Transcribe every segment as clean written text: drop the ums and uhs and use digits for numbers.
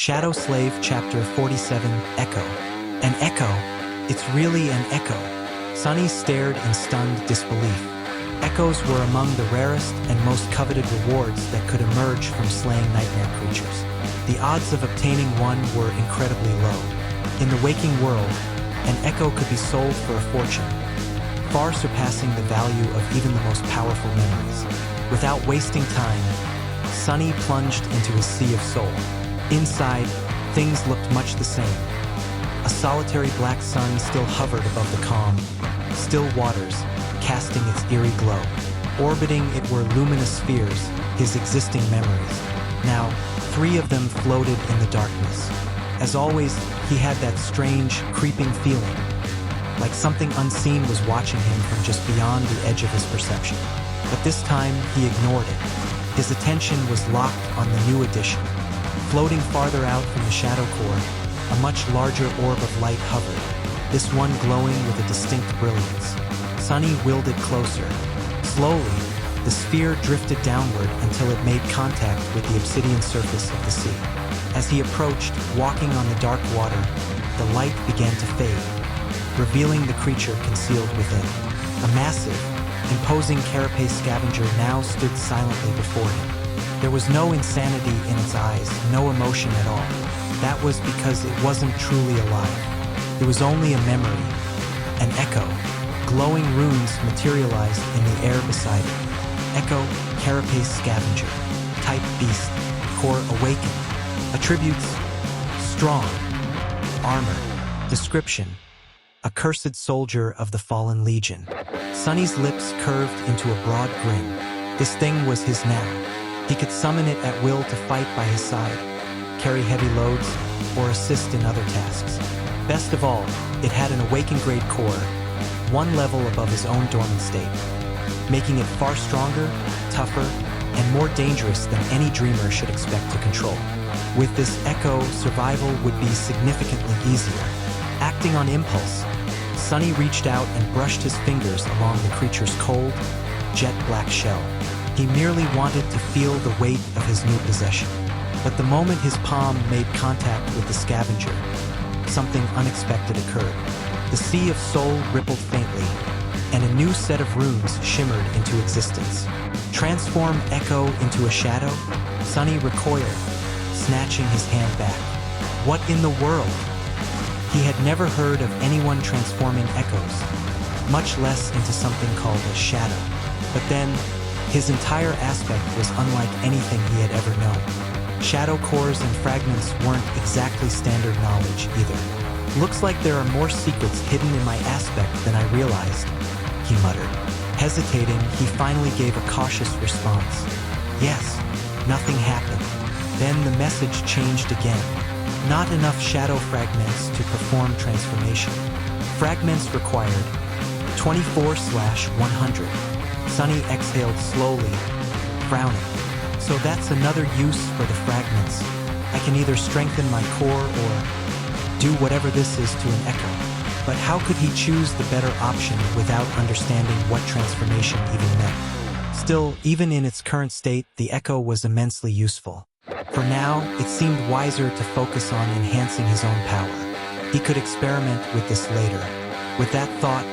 Shadow Slave Chapter 47, Echo. An echo? It's really an echo. Sunny stared in stunned disbelief. Echoes were among the rarest and most coveted rewards that could emerge from slaying nightmare creatures. The odds of obtaining one were incredibly low. In the waking world, an echo could be sold for a fortune, far surpassing the value of even the most powerful memories. Without wasting time, Sunny plunged into his sea of soul. Inside, things looked much the same. A solitary black sun still hovered above the calm, still waters, casting its eerie glow. Orbiting it were luminous spheres, his existing memories. Now, 3 of them floated in the darkness. As always, he had that strange, creeping feeling, like something unseen was watching him from just beyond the edge of his perception. But this time, he ignored it. His attention was locked on the new addition. Floating farther out from the shadow core, a much larger orb of light hovered, this one glowing with a distinct brilliance. Sunny willed it closer. Slowly, the sphere drifted downward until it made contact with the obsidian surface of the sea. As he approached, walking on the dark water, the light began to fade, revealing the creature concealed within. A massive, imposing carapace scavenger now stood silently before him. There was no insanity in its eyes, no emotion at all. That was because it wasn't truly alive. It was only a memory, an echo. Glowing runes materialized in the air beside it. Echo, carapace scavenger. Type beast. Core awakened. Attributes: strong. Armor. Description: a cursed soldier of the fallen legion. Sunny's lips curved into a broad grin. This thing was his now. He could summon it at will to fight by his side, carry heavy loads, or assist in other tasks. Best of all, it had an awakened grade core, 1 level above his own dormant state, making it far stronger, tougher, and more dangerous than any dreamer should expect to control. With this echo, survival would be significantly easier. Acting on impulse, Sunny reached out and brushed his fingers along the creature's cold, jet-black shell. He merely wanted to feel the weight of his new possession. But the moment his palm made contact with the scavenger, something unexpected occurred. The sea of soul rippled faintly, and a new set of runes shimmered into existence. Transform Echo into a shadow? Sunny recoiled, snatching his hand back. What in the world? He had never heard of anyone transforming echoes, much less into something called a shadow. But then, his entire aspect was unlike anything he had ever known. Shadow cores and fragments weren't exactly standard knowledge either. Looks like there are more secrets hidden in my aspect than I realized, he muttered. Hesitating, he finally gave a cautious response. Yes, nothing happened. Then the message changed again. Not enough shadow fragments to perform transformation. Fragments required 24/100. Sunny exhaled slowly, frowning. So that's another use for the fragments. I can either strengthen my core or do whatever this is to an echo. But how could he choose the better option without understanding what transformation even meant? Still, even in its current state, the echo was immensely useful. For now, it seemed wiser to focus on enhancing his own power. He could experiment with this later. With that thought,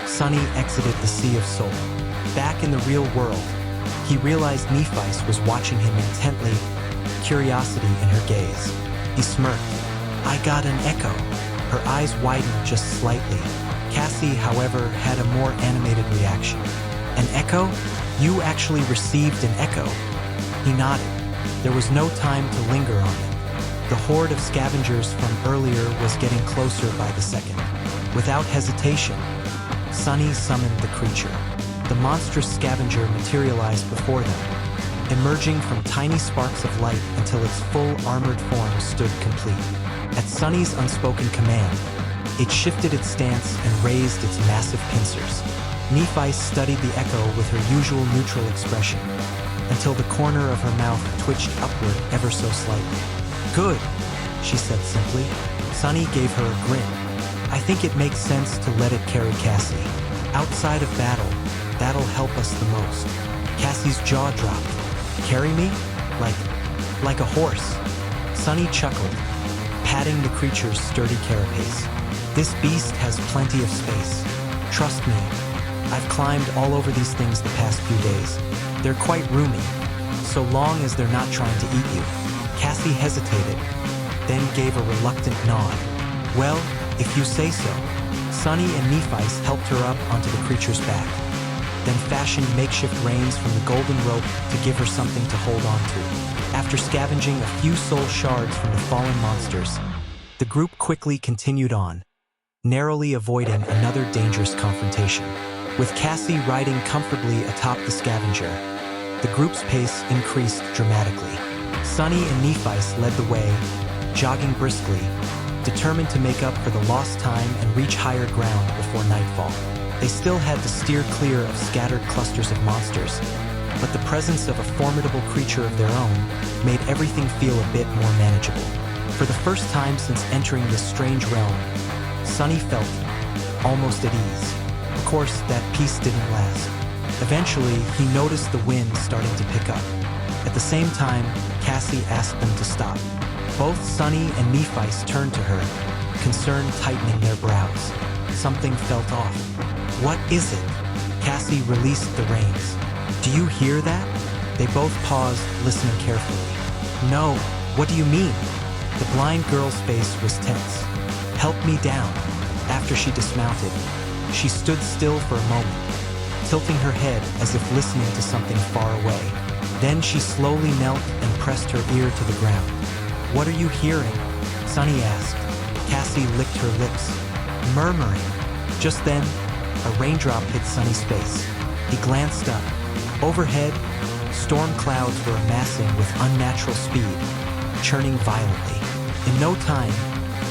Sunny exited the Sea of Soul. Back in the real world, he realized Nephice was watching him intently, curiosity in her gaze. He smirked. I got an echo. Her eyes widened just slightly. Cassie, however, had a more animated reaction. An echo? You actually received an echo? He nodded. There was no time to linger on it. The horde of scavengers from earlier was getting closer by the second. Without hesitation, Sunny summoned the creature. The monstrous scavenger materialized before them, emerging from tiny sparks of light until its full armored form stood complete. At Sunny's unspoken command, it shifted its stance and raised its massive pincers. Nephice studied the echo with her usual neutral expression, until the corner of her mouth twitched upward ever so slightly. Good, she said simply. Sunny gave her a grin. I think it makes sense to let it carry Cassie. Outside of battle, that'll help us the most. Cassie's jaw dropped. Carry me? Like a horse? Sunny chuckled, patting the creature's sturdy carapace. This beast has plenty of space. Trust me, I've climbed all over these things the past few days. They're quite roomy, so long as they're not trying to eat you. Cassie hesitated, then gave a reluctant nod. Well, if you say so. Sunny and Nephice helped her up onto the creature's back, then fashioned makeshift reins from the golden rope to give her something to hold on to. After scavenging a few soul shards from the fallen monsters, the group quickly continued on, narrowly avoiding another dangerous confrontation. With Cassie riding comfortably atop the scavenger, the group's pace increased dramatically. Sunny and Nephice led the way, jogging briskly, determined to make up for the lost time and reach higher ground before nightfall. They still had to steer clear of scattered clusters of monsters, but the presence of a formidable creature of their own made everything feel a bit more manageable. For the first time since entering this strange realm, Sunny felt almost at ease. Of course, that peace didn't last. Eventually, he noticed the wind starting to pick up. At the same time, Cassie asked them to stop. Both Sunny and Nephice turned to her, concern tightening their brows. Something felt off. What is it? Cassie released the reins. Do you hear that? They both paused, listening carefully. No, what do you mean? The blind girl's face was tense. Help me down. After she dismounted, she stood still for a moment, tilting her head as if listening to something far away. Then she slowly knelt and pressed her ear to the ground. What are you hearing? Sunny asked. Cassie licked her lips, murmuring. Just then, a raindrop hit Sunny's face. He glanced up. Overhead, storm clouds were amassing with unnatural speed, churning violently. In no time,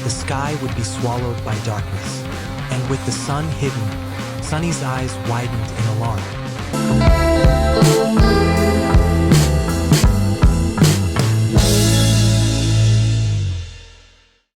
the sky would be swallowed by darkness. And with the sun hidden, Sunny's eyes widened in alarm.